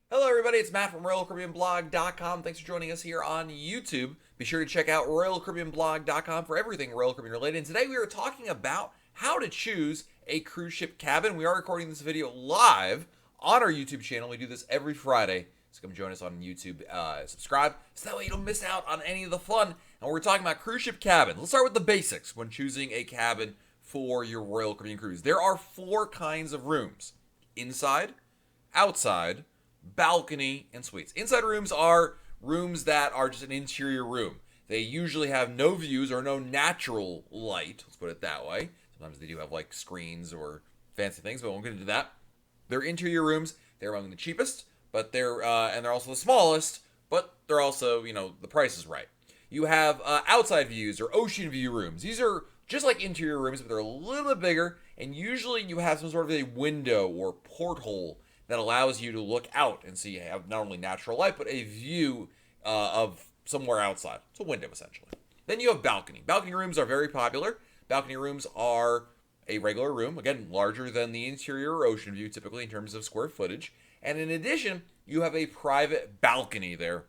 Hello, everybody. It's Matt from RoyalCaribbeanBlog.com. Thanks for joining us here on YouTube. Be sure to check out RoyalCaribbeanBlog.com for everything Royal Caribbean related. And today we are talking about how to choose a cruise ship cabin. We are recording this video live on our YouTube channel. We do this every Friday. So come join us on YouTube. Subscribe so that way you don't miss out on any of the fun. And we're talking about cruise ship cabins. Let's start with the basics when choosing a cabin for your Royal Caribbean cruise. There are 4 kinds of rooms: inside, outside, balcony, and suites. Inside rooms are rooms that are just an interior room. They usually have no views or no natural light. Let's put it that way. Sometimes they do have like screens or fancy things, but we won't get into that. They're interior rooms. They're among the cheapest, but they're also the smallest, but they're also, the price is right. You have outside views or ocean view rooms. These are just like interior rooms, but they're a little bit bigger, and usually you have some sort of a window or porthole that allows you to look out and see have not only natural light, but a view of somewhere outside. It's a window, essentially. Then you have balcony. Balcony rooms are very popular. Balcony rooms are a regular room, again, larger than the interior or ocean view, typically in terms of square footage. And in addition, you have a private balcony there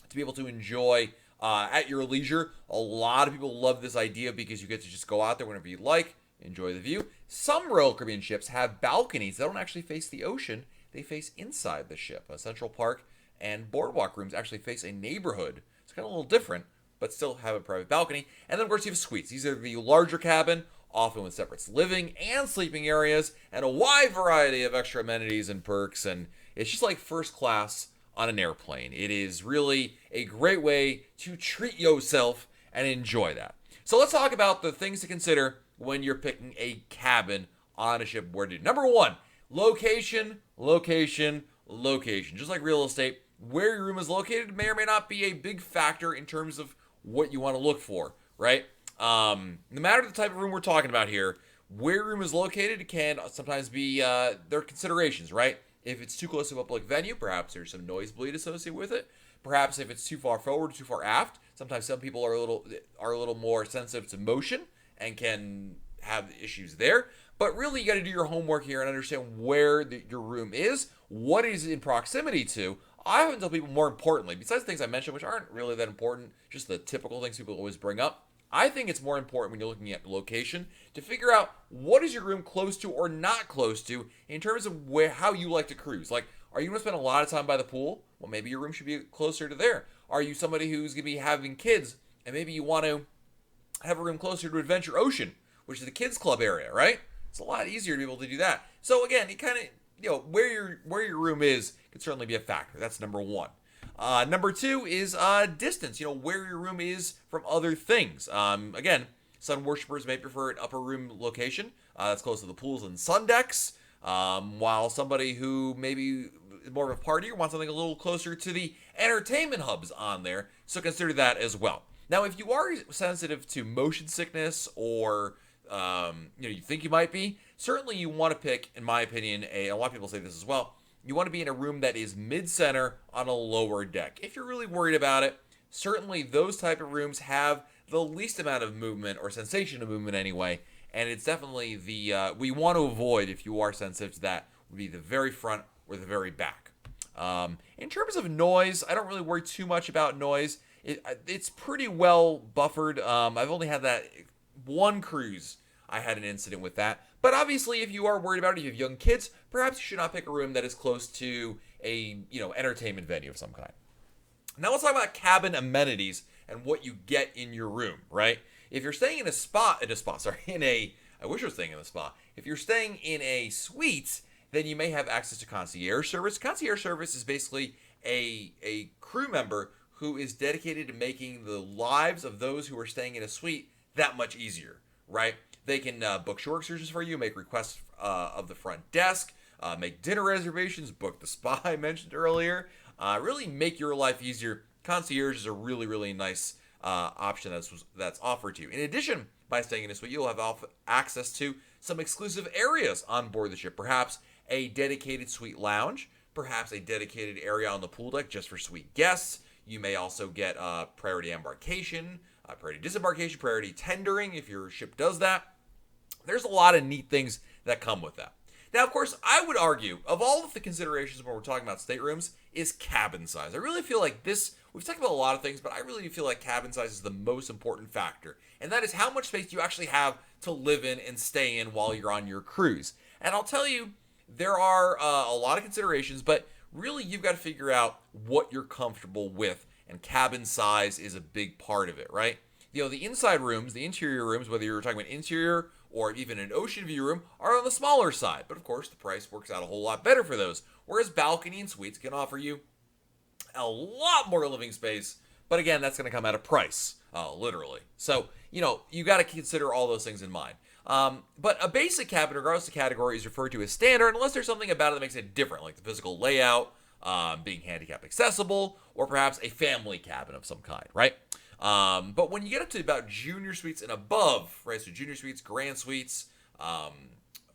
to be able to enjoy at your leisure. A lot of people love this idea because you get to just go out there whenever you like, enjoy the view. Some Royal Caribbean ships have balconies that don't actually face the ocean. They face inside the ship. Central Park and boardwalk rooms actually face a neighborhood. It's kind of a little different, but still have a private balcony. And then, of course, you have suites. These are the larger cabin, often with separate living and sleeping areas, and a wide variety of extra amenities and perks. And it's just like first class on an airplane. It is really a great way to treat yourself and enjoy that. So let's talk about the things to consider when you're picking a cabin on a ship. Where to do. Number 1, location, location, location. Just like real estate, where your room is located may or may not be a big factor in terms of what you want to look for, right? No matter the type of room we're talking about here, where your room is located can sometimes be there are considerations, right? If it's too close to a public venue, perhaps there's some noise bleed associated with it. Perhaps if it's too far forward, too far aft, sometimes some people are a little more sensitive to motion and can have issues there. But really, you got to do your homework here and understand where your room is, what it is in proximity to. I often tell people, more importantly, besides the things I mentioned, which aren't really that important, just the typical things people always bring up, I think it's more important when you're looking at location to figure out what is your room close to or not close to in terms of how you like to cruise. Like, are you going to spend a lot of time by the pool? Well, maybe your room should be closer to there. Are you somebody who's going to be having kids and maybe you want to have a room closer to Adventure Ocean, which is the kids club area, right? It's a lot easier to be able to do that. So again, it kind of, where your room is can certainly be a factor. That's number 1. Number 2 is distance. Where your room is from other things. Again, sun worshipers may prefer an upper room location that's close to the pools and sun decks, while somebody who maybe is more of a partier wants something a little closer to the entertainment hubs on there. So consider that as well. Now, if you are sensitive to motion sickness or you think you might be, certainly you want to pick, in my opinion, a lot of people say this as well, you want to be in a room that is mid-center on a lower deck. If you're really worried about it, certainly those type of rooms have the least amount of movement or sensation of movement anyway, and it's definitely we want to avoid, if you are sensitive to that, would be the very front or the very back. In terms of noise, I don't really worry too much about noise. It's pretty well buffered. I've only had that one cruise. I had an incident with that. But obviously, if you are worried about it, if you have young kids, perhaps you should not pick a room that is close to a entertainment venue of some kind. Now let's talk about cabin amenities and what you get in your room, right? If you're staying in I wish I was staying in a spa. If you're staying in a suite, then you may have access to concierge service. Concierge service is basically a crew member who is dedicated to making the lives of those who are staying in a suite that much easier, right? They can book shore excursions for you, make requests of the front desk, make dinner reservations, book the spa I mentioned earlier, really make your life easier. Concierge is a really, really nice option that's offered to you. In addition, by staying in a suite, you'll have access to some exclusive areas on board the ship, perhaps a dedicated suite lounge, perhaps a dedicated area on the pool deck just for suite guests. You may also get priority embarkation, priority disembarkation, priority tendering if your ship does that. There's a lot of neat things that come with that. Now, of course, I would argue, of all of the considerations when we're talking about staterooms, is cabin size. I really feel like we've talked about a lot of things, but I really feel like cabin size is the most important factor. And that is how much space you actually have to live in and stay in while you're on your cruise. And I'll tell you, there are a lot of considerations, but really you've got to figure out what you're comfortable with. And cabin size is a big part of it, right? The inside rooms, the interior rooms, whether you're talking about interior or even an ocean view room, are on the smaller side. But of course, the price works out a whole lot better for those. Whereas balcony and suites can offer you a lot more living space. But again, that's going to come at a price, literally. So, you got to consider all those things in mind. But a basic cabin, regardless of category, is referred to as standard unless there's something about it that makes it different, like the physical layout, being handicap accessible, or perhaps a family cabin of some kind, right? But when you get up to about junior suites and above, right, so junior suites, grand suites,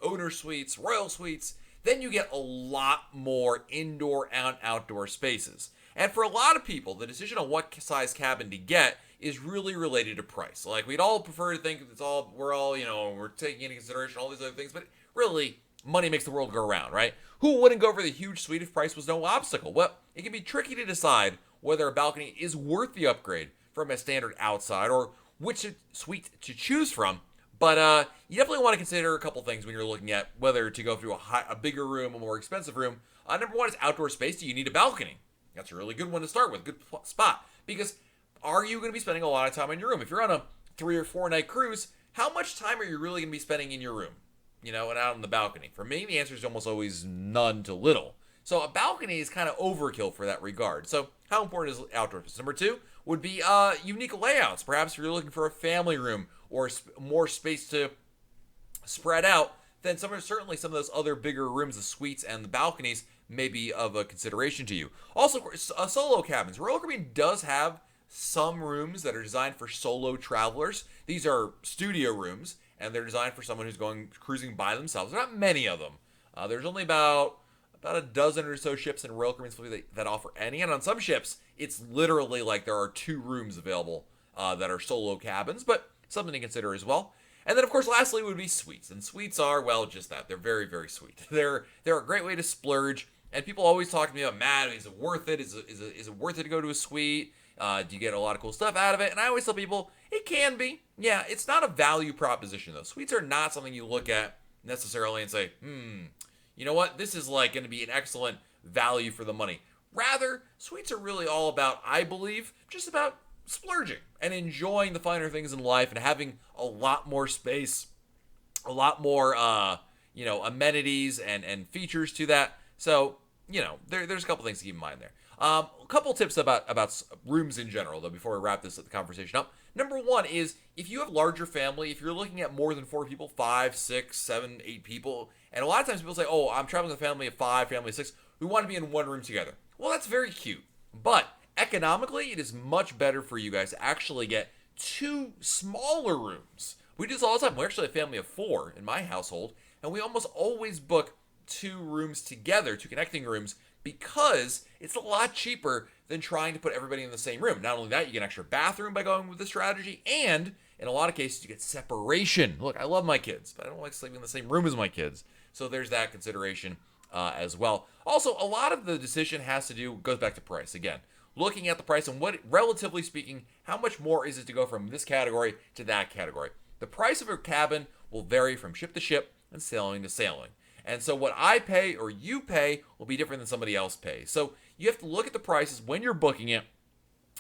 owner suites, royal suites, then you get a lot more indoor and outdoor spaces. And for a lot of people, the decision on what size cabin to get is really related to price. Like, we'd all prefer to think we're taking into consideration all these other things, but really, money makes the world go round, right? Who wouldn't go for the huge suite if price was no obstacle? Well, it can be tricky to decide whether a balcony is worth the upgrade from a standard outside or which suite to choose from. But you definitely want to consider a couple things when you're looking at whether to go through a bigger room, a more expensive room. Number one is outdoor space. Do you need a balcony? That's a really good one to start with, good spot. Because are you going to be spending a lot of time in your room? If you're on a 3 or 4 night cruise, how much time are you really going to be spending in your room? And out on the balcony? For me, the answer is almost always none to little. So a balcony is kind of overkill for that regard. So how important is outdoor space? Number 2 would be unique layouts. Perhaps if you're looking for a family room or more space to spread out, then certainly some of those other bigger rooms, the suites and the balconies, may be of a consideration to you. Also, solo cabins. Royal Caribbean does have some rooms that are designed for solo travelers. These are studio rooms, and they're designed for someone who's going cruising by themselves. There are not many of them. There's only about a dozen or so ships in Royal Caribbean that offer any, and on some ships, it's literally like there are 2 rooms available that are solo cabins, but something to consider as well. And then, of course, lastly would be suites. And suites are, well, just that. They're very, very sweet. They're a great way to splurge. And people always talk to me about, man, is it worth it? Is it worth it to go to a suite? Do you get a lot of cool stuff out of it? And I always tell people, it can be. Yeah, it's not a value proposition, though. Suites are not something you look at necessarily and say, you know what? This is like going to be an excellent value for the money. Rather, suites are really all about, I believe, just about splurging and enjoying the finer things in life and having a lot more space, a lot more, amenities and features to that. So, there's a couple things to keep in mind there. A couple tips about rooms in general, though, before we wrap the conversation up. Number 1 is, if you have larger family, if you're looking at more than 4 people, 5, 6, 7, 8 people, and a lot of times people say, oh, I'm traveling with a family of 5, family of 6, we want to be in one room together. Well, that's very cute, but economically, it is much better for you guys to actually get 2 smaller rooms. We do this all the time. We're actually a family of 4 in my household, and we almost always book 2 rooms together, 2 connecting rooms, because it's a lot cheaper than trying to put everybody in the same room. Not only that, you get an extra bathroom by going with this strategy, and in a lot of cases, you get separation. Look, I love my kids, but I don't like sleeping in the same room as my kids. So there's that consideration as well. Also, a lot of the decision goes back to price. Again, looking at the price and what, relatively speaking, how much more is it to go from this category to that category. The price of a cabin will vary from ship to ship and sailing to sailing. And so what I pay or you pay will be different than somebody else pays. So you have to look at the prices when you're booking it,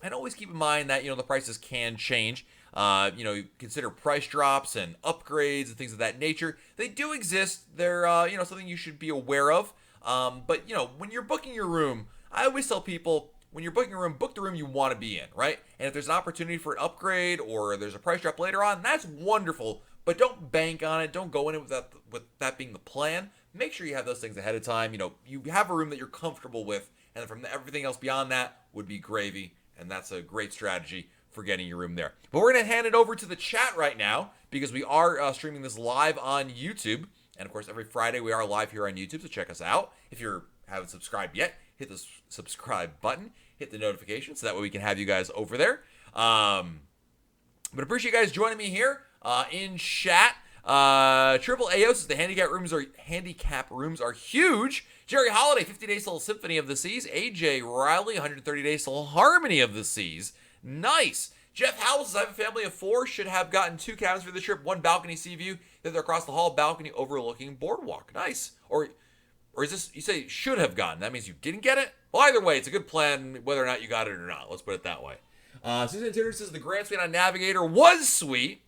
and always keep in mind that, the prices can change. You consider price drops and upgrades and things of that nature. They do exist. They're, something you should be aware of. But, when you're booking your room, I always tell people, when you're booking a room, book the room you want to be in, right? And if there's an opportunity for an upgrade or there's a price drop later on, that's wonderful. But don't bank on it. Don't go in it with that being the plan. Make sure you have those things ahead of time. You have a room that you're comfortable with, and then from everything else beyond that would be gravy. And that's a great strategy for getting your room there. But we're going to hand it over to the chat right now because we are streaming this live on YouTube. And of course, every Friday we are live here on YouTube, so check us out. If you haven't subscribed yet, hit the subscribe button, hit the notification, so that way we can have you guys over there. But appreciate you guys joining me here in chat. Triple AO says the handicap rooms are huge. Jerry Holiday, 50 Days Till Symphony of the Seas. AJ Riley, 130 Days Till Harmony of the Seas. Nice. Jeff Howell says, I have a family of 4, should have gotten 2 cabins for the trip, 1 balcony sea view, then they're across the hall, balcony overlooking boardwalk. Nice. Or is this, you say should have gotten, that means you didn't get it? Well, either way, it's a good plan, whether or not you got it or not. Let's put it that way. Susan Titter says, the Grand Suite on Navigator was sweet.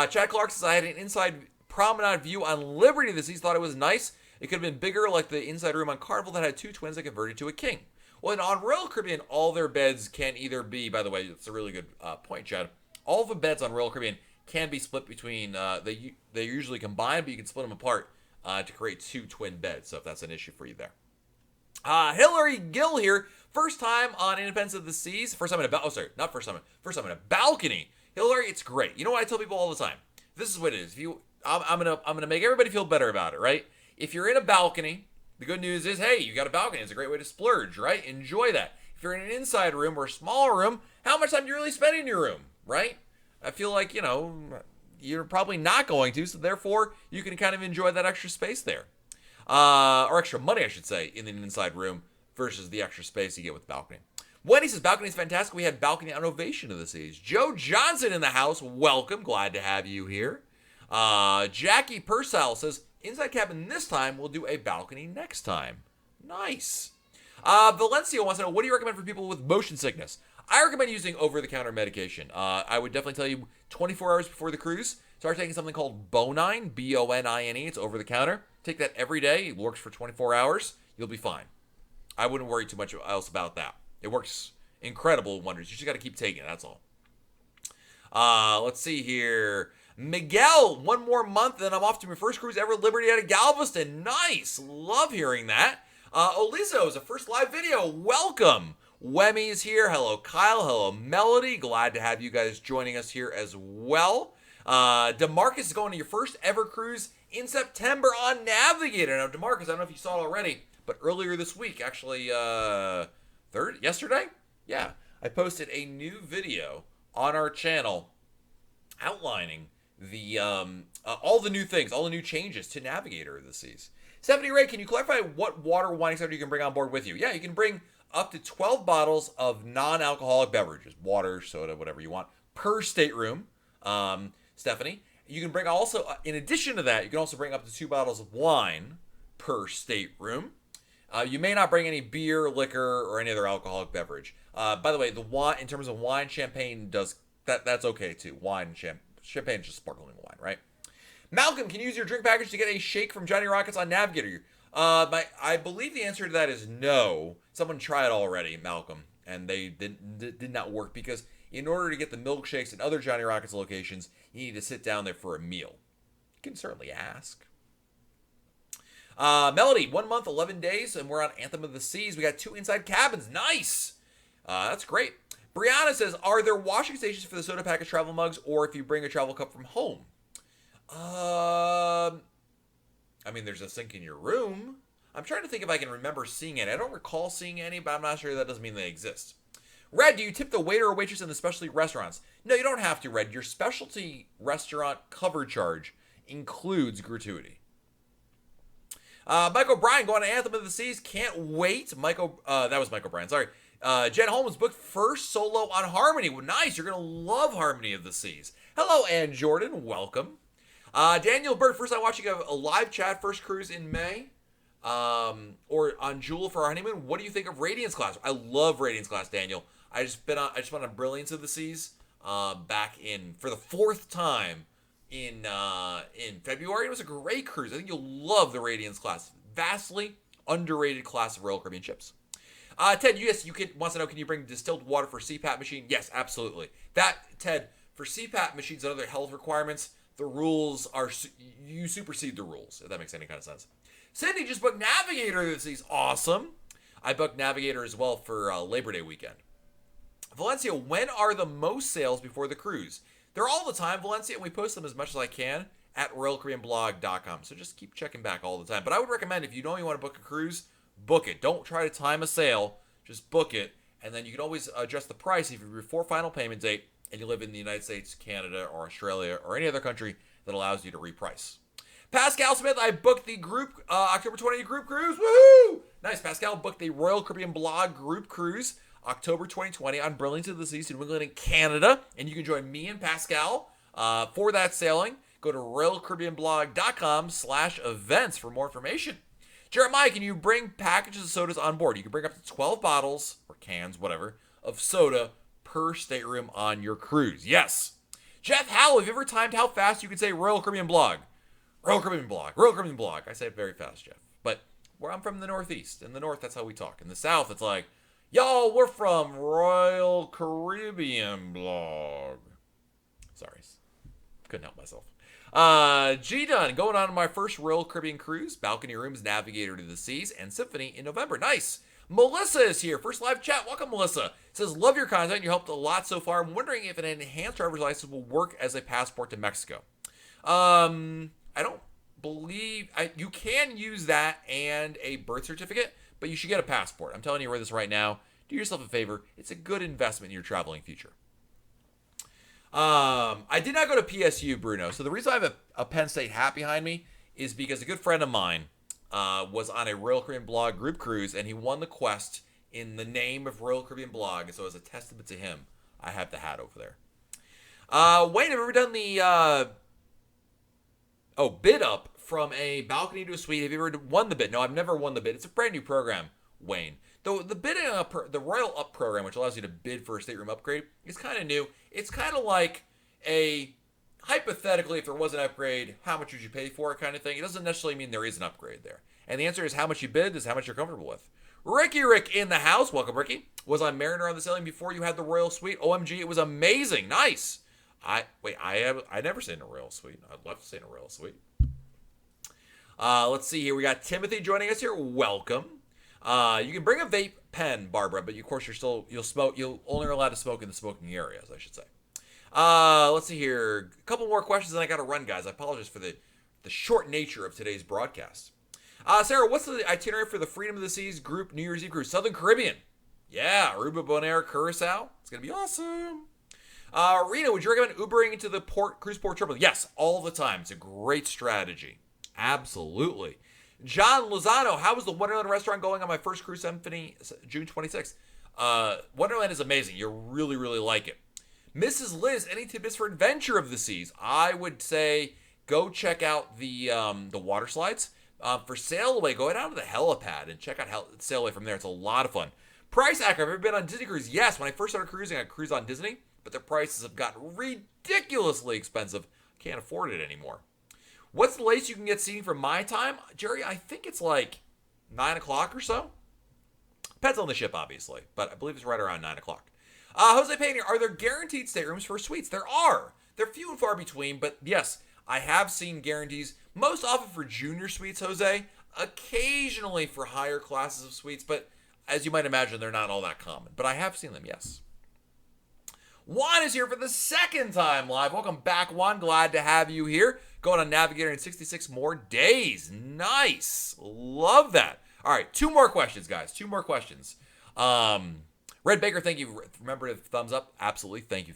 Chad Clark says, I had an inside promenade view on Liberty this season, thought it was nice. It could have been bigger, like the inside room on Carnival that had 2 twins that converted to a king. Well, and on Royal Caribbean, all their beds can either be, by the way, it's a really good point, Chad. All the beds on Royal Caribbean can be split between, they're usually combined, but you can split them apart to create 2 twin beds, so if that's an issue for you there. Hillary Gill here, first time on Independence of the Seas, first time in a balcony. Hillary, it's great. You know what I tell people all the time? This is what it is. I'm gonna make everybody feel better about it, right? If you're in a balcony, the good news is, hey, you got a balcony. It's a great way to splurge, right? Enjoy that. If you're in an inside room or a smaller room, how much time do you really spend in your room, right? I feel like, you're probably not going to, so therefore you can kind of enjoy that extra space there. Or extra money, I should say, in an inside room versus the extra space you get with the balcony. Wendy says, balcony is fantastic. We had balcony on Ovation of the Seas. Joe Johnson in the house. Welcome. Glad to have you here. Jackie Purcell says, inside cabin this time. We'll do a balcony next time. Nice. Valencia wants to know, what do you recommend for people with motion sickness? I recommend using over-the-counter medication. I would definitely tell you 24 hours before the cruise, start taking something called Bonine, B-O-N-I-N-E. It's over-the-counter. Take that every day. It works for 24 hours. You'll be fine. I wouldn't worry too much else about that. It works incredible wonders. You just got to keep taking it. That's all. Let's see here. Miguel, 1 more month, then I'm off to my first cruise ever, Liberty out of Galveston. Nice. Love hearing that. Olizo is a first live video. Welcome. Wemmy's here. Hello, Kyle. Hello, Melody. Glad to have you guys joining us here as well. DeMarcus is going to your first ever cruise in September on Navigator. Now, DeMarcus, I don't know if you saw it already, but earlier this week, actually, yesterday? Yeah, I posted a new video on our channel outlining the all the new things, all the new changes to Navigator of the Seas. Stephanie Ray, can you clarify what water wine etc. you can bring on board with you? Yeah, you can bring up to 12 bottles of non-alcoholic beverages, water, soda, whatever you want, per stateroom. Stephanie, you can bring also, in addition to that, you can also bring up to 2 bottles of wine per stateroom. You may not bring any beer, liquor, or any other alcoholic beverage. By the way, the wine, in terms of wine, champagne does that's okay too. Wine and champagne is just sparkling wine, right? Malcolm, can you use your drink package to get a shake from Johnny Rockets on Navigator? I believe the answer to that is no. Someone tried already, Malcolm, and they did not work because in order to get the milkshakes and other Johnny Rockets locations, you need to sit down there for a meal. You can certainly ask. Melody, 1 month, 11 days, and we're on Anthem of the Seas. We got 2 inside cabins. Nice. That's great. Brianna says, are there washing stations for the soda package travel mugs, or if you bring a travel cup from home? I mean, there's a sink in your room. I'm trying to think if I can remember seeing any. I don't recall seeing any, but I'm not sure that doesn't mean they exist. Red, do you tip the waiter or waitress in the specialty restaurants? No, you don't have to, Red. Your specialty restaurant cover charge includes gratuity. Mike O'Brien going to Anthem of the Seas. Can't wait. That was Mike O'Brien. Sorry. Jen Holmes booked first solo on Harmony. Well, nice. You're going to love Harmony of the Seas. Hello, Ann Jordan. Welcome. Daniel Bird, first time watching a live chat, first cruise in May. Or on Jewel for our honeymoon. What do you think of Radiance Class? I love Radiance Class, Daniel. I just went on Brilliance of the Seas back in for the 4th time in February. It was a great cruise. I think you'll love the Radiance Class. Vastly underrated class of Royal Caribbean ships. Ted, yes, wants to know, can you bring distilled water for CPAP machine? Yes, absolutely. That, Ted, for CPAP machines and other health requirements, the rules are, you supersede the rules, if that makes any kind of sense. Cindy just booked Navigator this season. Awesome. I booked Navigator as well for Labor Day weekend. Valencia, when are the most sales before the cruise? They're all the time, Valencia, and we post them as much as I can at RoyalCaribbeanBlog.com. So just keep checking back all the time. But I would recommend, if you know you want to book a cruise, book it. Don't try to time a sale. Just book it. And then you can always adjust the price if you before final payment date and you live in the United States, Canada, or Australia, or any other country that allows you to reprice. Pascal Smith, I booked the group October 20 group cruise. Woohoo! Nice. Pascal booked the Royal Caribbean Blog group cruise October 2020 on Brilliance of the Seas to New England and Canada. And you can join me and Pascal for that sailing. Go to RoyalCaribbeanBlog.com/events for more information. Jeremiah, can you bring packages of sodas on board? You can bring up to 12 bottles, or cans, whatever, of soda per stateroom on your cruise. Yes. Jeff Howell, have you ever timed how fast you can say Royal Caribbean Blog? Royal Caribbean Blog, Royal Caribbean Blog. I say it very fast, Jeff. But where I'm from the Northeast. In the North, that's how we talk. In the South, it's like, y'all, we're from Royal Caribbean Blog. Sorry. Couldn't help myself. G Dunn, going on my first Royal Caribbean cruise, balcony rooms, navigator to the seas, and symphony in November. Nice. Melissa is here. First live chat. Welcome, Melissa. Says, love your content. You helped a lot so far. I'm wondering if an enhanced driver's license will work as a passport to Mexico. I don't believe you can use that and a birth certificate, but you should get a passport. I'm telling you this right now. Do yourself a favor. It's a good investment in your traveling future. I did not go to PSU, Bruno. So the reason I have a Penn State hat behind me is because a good friend of mine was on a Royal Caribbean Blog group cruise, and he won the quest in the name of Royal Caribbean Blog. And so as a testament to him, I have the hat over there. Wayne, have you ever done the bid up from a balcony to a suite? Have you ever won the bid? No, I've never won the bid. It's a brand new program, Wayne. The bidding up, the Royal Up program, which allows you to bid for a stateroom upgrade, is kind of new. It's kind of like hypothetically, if there was an upgrade, how much would you pay for it kind of thing. It doesn't necessarily mean there is an upgrade there. And the answer is how much you bid is how much you're comfortable with. Rick in the house, welcome Ricky, was on Mariner on the sailing before you had the Royal Suite. OMG, it was amazing. Nice. I never stayed in a Royal Suite. I'd love to stay in a Royal Suite. Let's see here. We got Timothy joining us here. Welcome. You can bring a vape pen, Barbara, but of course you'll smoke. You'll only are allowed to smoke in the smoking areas, I should say. Let's see here. A couple more questions, and I got to run, guys. I apologize for the short nature of today's broadcast. Sarah, what's the itinerary for the Freedom of the Seas group New Year's Eve cruise? Southern Caribbean. Yeah, Aruba, Bonaire, Curacao. It's gonna be awesome. Rena, would you recommend Ubering into the cruise port terminal? Yes, all the time. It's a great strategy. Absolutely. John Lozano, how was the Wonderland restaurant going on my first cruise symphony, June 26th? Wonderland is amazing. You'll really, really like it. Mrs. Liz, any tidbits for Adventure of the Seas? I would say go check out the water slides. For Sail Away, go down to the helipad and check out Sail Away from there. It's a lot of fun. Price Hacker, have you ever been on Disney Cruise? Yes, when I first started cruising, I cruised on Disney, but their prices have gotten ridiculously expensive. Can't afford it anymore. What's the latest you can get seating for my time? Jerry, I think it's like 9 o'clock or so. Depends on the ship, obviously, but I believe it's right around 9 o'clock. Jose Payne, are there guaranteed staterooms for suites? There are. They're few and far between, but yes, I have seen guarantees, most often for junior suites, Jose, occasionally for higher classes of suites, but as you might imagine, they're not all that common. But I have seen them, yes. Juan is here for the second time live. Welcome back, Juan. Glad to have you here. Going on Navigator in 66 more days. Nice. Love that. All right, 2 more questions, guys. 2 more questions. Red Baker, thank you. Remember to thumbs up. Absolutely. Thank you.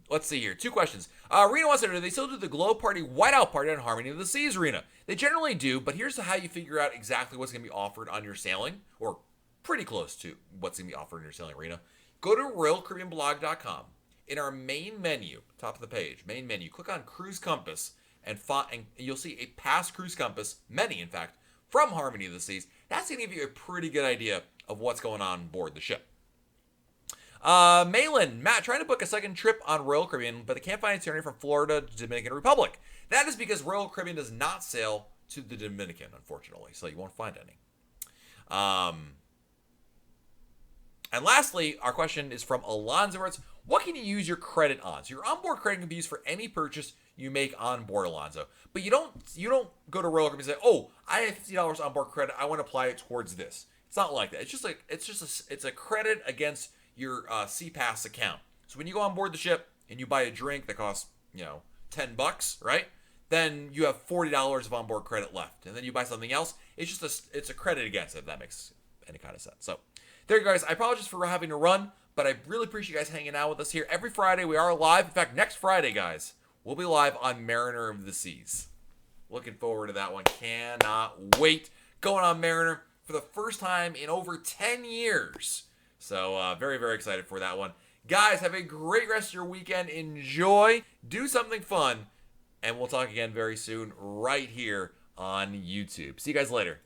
Let's see here. 2 questions. Rena wants to know, do they still do the Glow Party Whiteout Party on Harmony of the Seas, Rena? They generally do, but here's how you figure out exactly what's going to be offered on your sailing, or pretty close to what's going to be offered on your sailing, Rena. Go to RoyalCaribbeanBlog.com. In our main menu, top of the page, main menu, click on Cruise Compass, and you'll see a past Cruise Compass, many in fact, from Harmony of the Seas. That's going to give you a pretty good idea of what's going on board the ship. Malin, Matt, trying to book a second trip on Royal Caribbean, but they can't find an itinerary from Florida to Dominican Republic. That is because Royal Caribbean does not sail to the Dominican, unfortunately, so you won't find any. And lastly, our question is from Alonzo. What can you use your credit on? So your onboard credit can be used for any purchase you make on board, Alonzo. But you don't go to Royal Caribbean and say, "Oh, I have $50 onboard credit. I want to apply it towards this." It's not like that. It's a credit against your CPass account. So when you go on board the ship and you buy a drink that costs $10, right? Then you have $40 of onboard credit left, and then you buy something else. It's a credit against it. If that makes any kind of sense. So there you guys. I apologize for having to run, But I really appreciate you guys hanging out with us here. Every Friday we are live. In fact, next Friday, guys, we'll be live on Mariner of the Seas. Looking forward to that one. Cannot wait. Going on Mariner for the first time in over 10 years. So very, very excited for that one. Guys, have a great rest of your weekend. Enjoy. Do something fun. And we'll talk again very soon right here on YouTube. See you guys later.